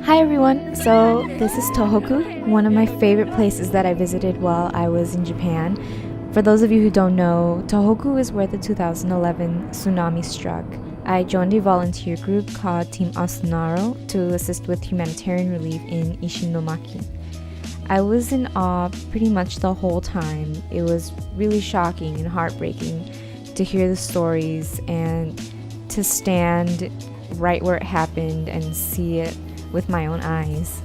Hi everyone, so this is Tohoku, one of my favorite places that I visited while I was in Japan. For those of you who don't know, Tohoku is where the 2011 tsunami struck. I joined a volunteer group called Team Asunaro to assist with humanitarian relief in Ishinomaki. I was in awe pretty much the whole time. It was really shocking and heartbreaking to hear the stories and to stand right where it happened and see it with my own eyes.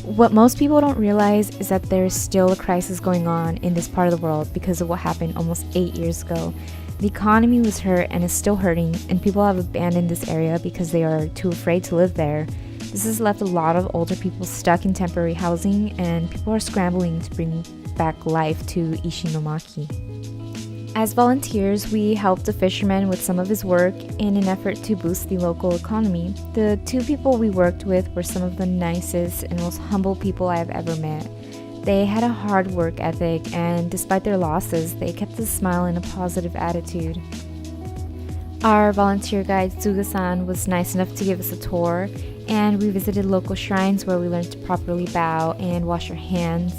What most people don't realize is that there is still a crisis going on in this part of the world because of what happened almost 8 years ago. The economy was hurt and is still hurting, and people have abandoned this area because they are too afraid to live there. This has left a lot of older people stuck in temporary housing, and people are scrambling to bring back life to Ishinomaki. As volunteers, we helped a fisherman with some of his work in an effort to boost the local economy. The two people we worked with were some of the nicest and most humble people I have ever met. They had a hard work ethic, and despite their losses, they kept a smile and a positive attitude. Our volunteer guide Tsuga-san was nice enough to give us a tour, and we visited local shrines where we learned to properly bow and wash our hands.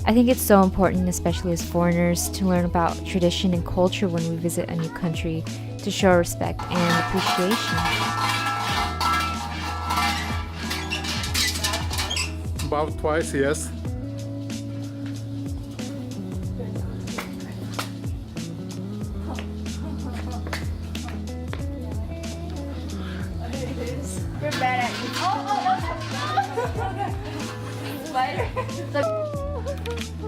I think it's so important, especially as foreigners, to learn about tradition and culture when we visit a new country to show respect and appreciation. About twice, yes. We're bad at it. Spider.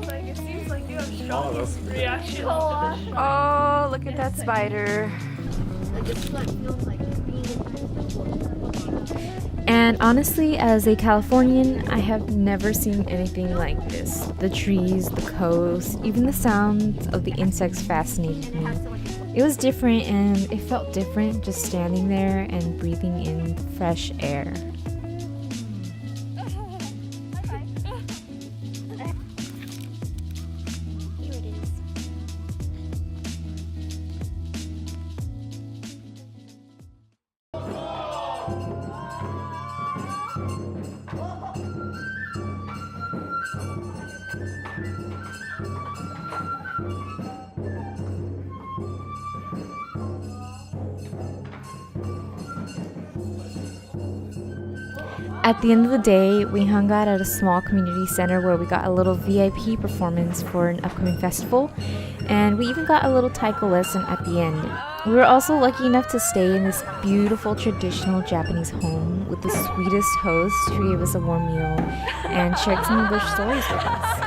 Like it seems like you have strong reaction. Oh, look at that spider. And honestly, as a Californian, I have never seen anything like this. The trees, the coast, even the sounds of the insects fascinated me. It was different, and it felt different just standing there and breathing in fresh air. At the end of the day, we hung out at a small community center where we got a little VIP performance for an upcoming festival, and we even got a little taiko lesson at the end. We were also lucky enough to stay in this beautiful traditional Japanese home with the sweetest host who gave us a warm meal and shared some of their stories with us.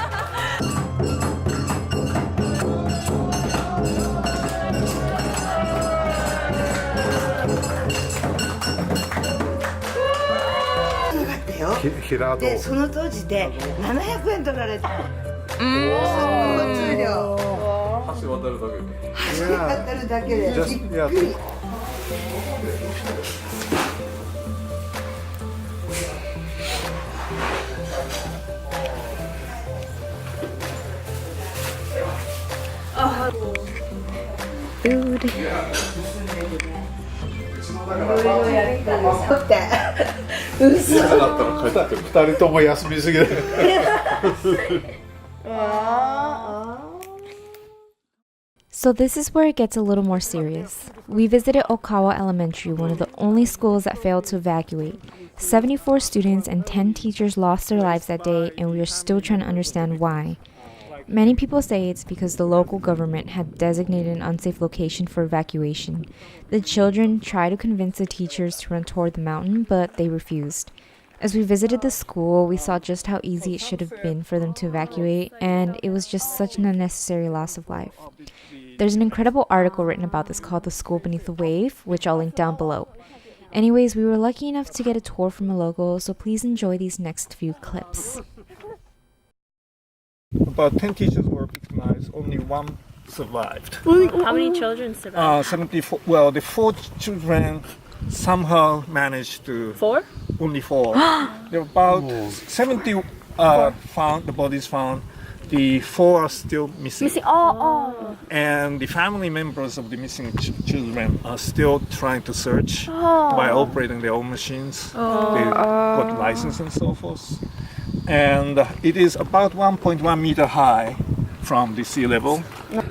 Hirado. でその当時で700円取られた。交通料。橋渡るだけで。橋渡るだけで。 Just, び yeah. っくり。Food. 家だったら帰って2人とも休みすぎる。So this is where it gets a little more serious. We visited Okawa Elementary, one of the only schools that failed to evacuate. 74 students and 10 teachers lost their lives that day, and we are still trying to understand why. Many people say it's because the local government had designated an unsafe location for evacuation. The children tried to convince the teachers to run toward the mountain, but they refused. As we visited the school, we saw just how easy it should have been for them to evacuate, and it was just such an unnecessary loss of life. There's an incredible article written about this called The School Beneath the Wave, which I'll link down below. Anyways, we were lucky enough to get a tour from a local, so please enjoy these next few clips. About 10 teachers were victimized, only one survived. How many children survived? 74. Well, the 4 children somehow managed to. 4? Only 4. There were about 70 found, the bodies found. the 4 are still missing. Oh. And the family members of the missing children are still trying to search by operating their own machines. They got license and so forth. And it is about 1.1 meter high from the sea level.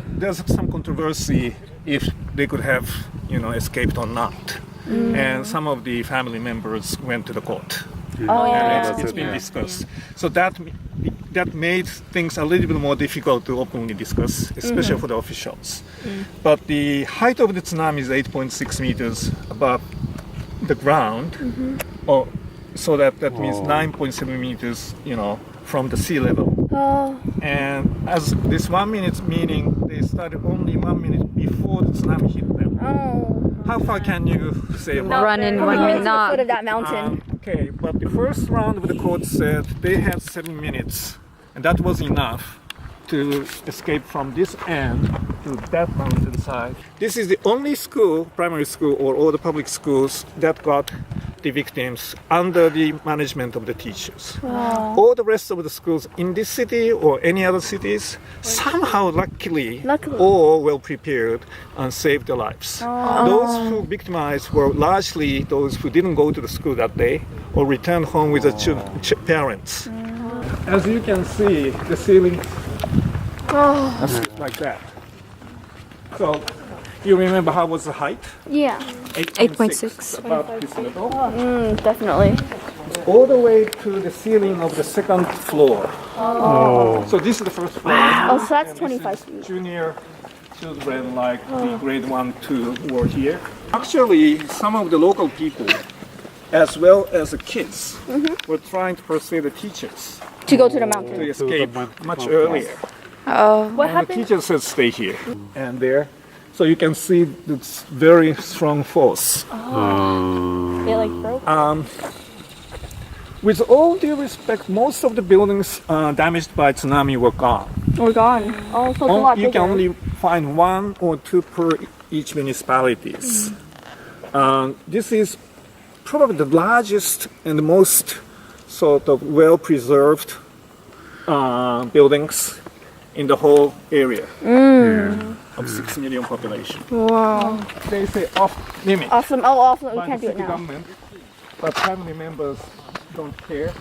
There's some controversy if they could have, escaped or not. And some of the family members went to the court. And it's been discussed. So that made things a little bit more difficult to openly discuss, especially for the officials. But the height of the tsunami is 8.6 meters above the ground. So that means 9.7 meters, from the sea level. And as this 1 minute meaning, they started only 1 minute before the tsunami hit them. How far can you say about Run in 1 minute. To the foot of that mountain. Okay, but the first round of the court said they had 7 minutes, and that was enough to escape from this end to that mountainside. This is the only school, primary school, or all the public schools that got the victims under the management of the teachers. All the rest of the schools in this city or any other cities, somehow luckily. All well prepared and saved their lives. Those who victimized were largely those who didn't go to the school that day or returned home with their parents. As you can see, the ceiling is like that. So you remember how was the height? Yeah. 8.6. About this level. Definitely. All the way to the ceiling of the second floor. So this is the first floor. Oh, so that's And 25 this is feet. Junior children like the grade 1, 2 were here. Actually, some of the local people, as well as the kids, were trying to persuade the teachers To go to the mountain. to escape much earlier. What And the happened? teacher said stay here and there. So you can see this very strong force. It like broke. With all due respect, most of the buildings damaged by tsunami were gone. We're gone. Oh, so it's a lot You bigger. can only find 1 or 2 per each municipalities. This is probably the largest and the most sort of well-preserved buildings in the whole area of 6 million population. Wow. They say off limit Awesome. Oh, awesome. We by can't the do it city now. government, but family members don't care.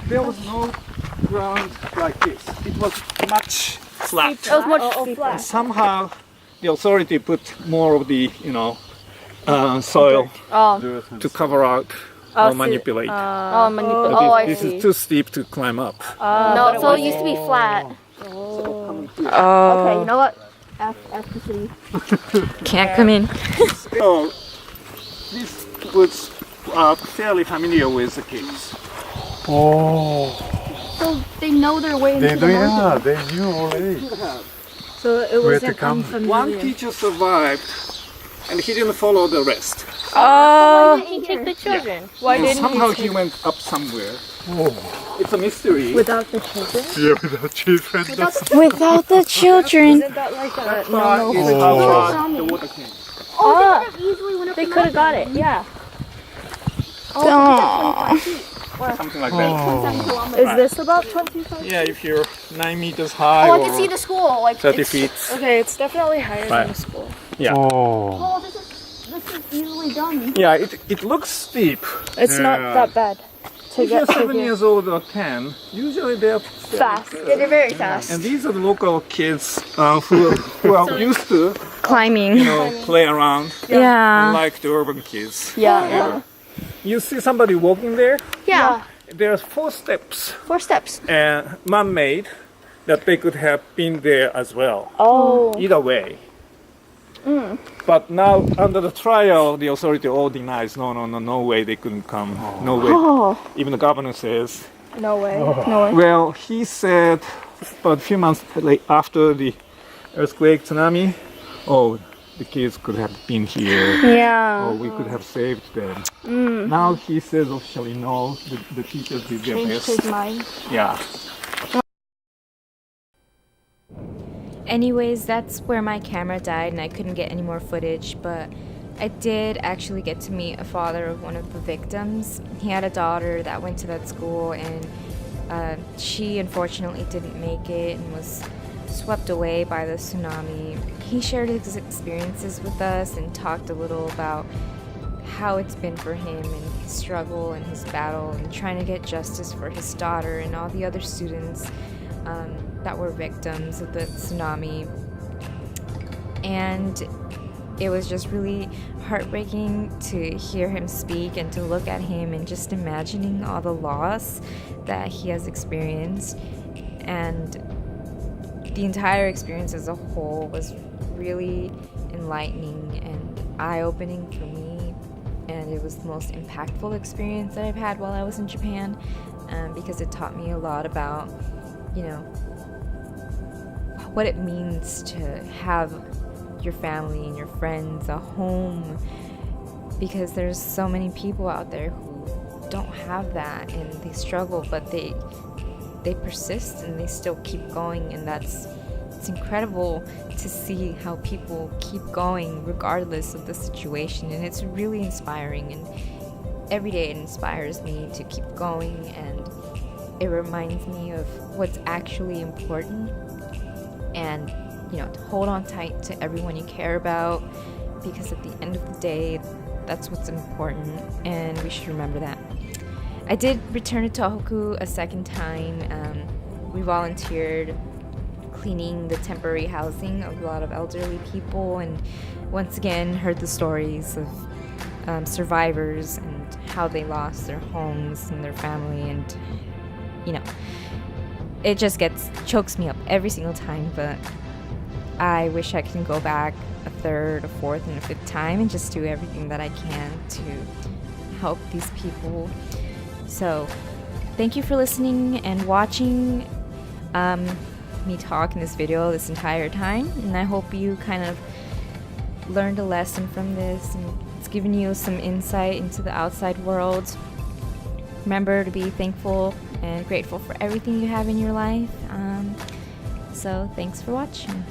There was no ground like this. It was much flat. It was much flat. Somehow the authority put more of the soil to cover out or manipulate. But this is too steep to climb up. No, so it used to be flat. Okay, you know what? Ask the city. Can't come in. So these woods are fairly familiar with the kids. So they know their way into the mountain. They knew already. So it Where to come. One teacher survived and he didn't follow the rest. Why didn't he take the children? Why And didn't somehow he he went up somewhere. It's a mystery. Without the children? Yeah, without children. Without the children. Isn't that like a That's how far the water came. They could have got it, yeah. Something like that. Is this about 25? Yeah, if you're 9 meters high Oh, I or can see the school. Like 30 it's, feet. Okay, it's definitely higher Right. than the school. Yeah. Oh, this is easily done. Yeah, it looks steep. It's not that bad to If you're get 7 years old or 10, usually they're fast. Yeah, they're very fast. And these are the local kids who are used to Climbing. play around, Yeah. like the urban kids. Yeah. You see somebody walking there? Yeah. There's 4 steps, 4 steps. man-made, that they could have been there as well. Oh. Either way. But now, under the trial, the authority all denies, no way they couldn't come. No way. Even the governor says. No way. No way. Well, he said about a few months after the earthquake, tsunami, the kids could have been here. Yeah. We could have saved them. Now he says officially no, the teachers did their Changed best. his mind. Yeah. Anyways, that's where my camera died and I couldn't get any more footage, but I did actually get to meet a father of one of the victims. He had a daughter that went to that school, and She unfortunately didn't make it and was swept away by the tsunami. He shared his experiences with us and talked a little about how it's been for him and his struggle and his battle and trying to get justice for his daughter and all the other students that were victims of the tsunami. And it was just really heartbreaking to hear him speak and to look at him and just imagining all the loss that he has experienced. And the entire experience as a whole was really enlightening and eye-opening for me, and it was the most impactful experience that I've had while I was in Japan, because it taught me a lot about, you know, what it means to have your family and your friends, a home, because there's so many people out there who don't have that and they struggle, but they persist and they still keep going, and it's incredible to see how people keep going regardless of the situation, and it's really inspiring, and every day it inspires me to keep going, and it reminds me of what's actually important, and you know, to hold on tight to everyone you care about, because at the end of the day, that's what's important, and we should remember that. I did return to Tohoku a second time. We volunteered cleaning the temporary housing of a lot of elderly people, and once again heard the stories of survivors and how they lost their homes and their family, and you know, it just chokes me up every single time, but I wish I can go back a third, a fourth, and a fifth time and just do everything that I can to help these people. So thank you for listening and watching me talk in this video this entire time, and I hope you kind of learned a lesson from this and it's given you some insight into the outside world. Remember to be thankful and grateful for everything you have in your life. So thanks for watching.